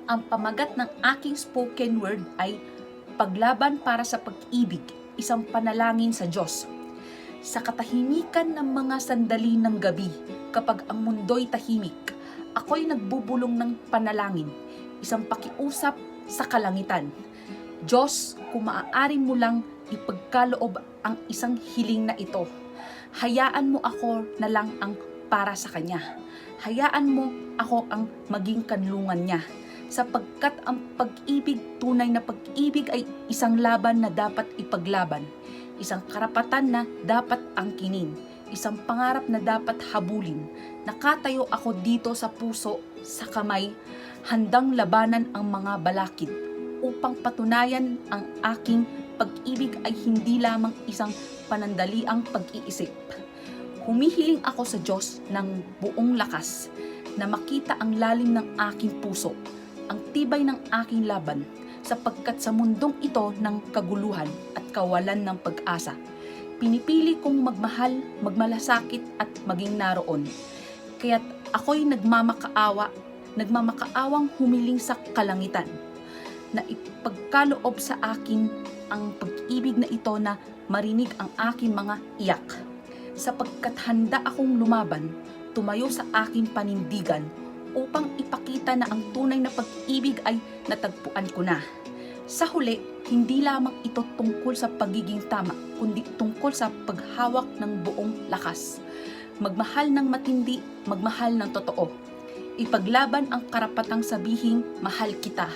Ang pamagat ng aking spoken word ay paglaban para sa pag-ibig, isang panalangin sa Diyos. Sa katahimikan ng mga sandali ng gabi, kapag ang mundo'y tahimik, ako'y nagbubulong ng panalangin, isang pakiusap sa kalangitan. Diyos, kung maaari mo lang ipagkaloob ang isang hiling na ito, hayaan mo ako na lang ang para sa Kanya. Hayaan mo ako ang maging kanlungan niya. Sapagkat ang pag-ibig, tunay na pag-ibig ay isang laban na dapat ipaglaban. Isang karapatan na dapat angkinin. Isang pangarap na dapat habulin. Nakatayo ako dito sa puso, sa kamay, handang labanan ang mga balakid upang patunayan ang aking pag-ibig ay hindi lamang isang panandaliang pag-iisip. Humihiling ako sa Diyos ng buong lakas na makita ang lalim ng aking puso, ang tibay ng aking laban, sapagkat sa mundong ito ng kaguluhan at kawalan ng pag-asa, pinipili kong magmahal, magmalasakit at maging naroon. Kaya't ako'y nagmamakaawang humiling sa kalangitan, na ipagkaloob sa akin ang pag-ibig na ito na marinig ang aking mga iyak. Sapagkat handa akong lumaban, tumayo sa aking panindigan upang ipakita na ang tunay na pag-ibig ay natagpuan ko na. Sa huli, hindi lamang ito tungkol sa pagiging tama, kundi tungkol sa paghawak ng buong lakas. Magmahal ng matindi, magmahal ng totoo. Ipaglaban ang karapatang sabihing mahal kita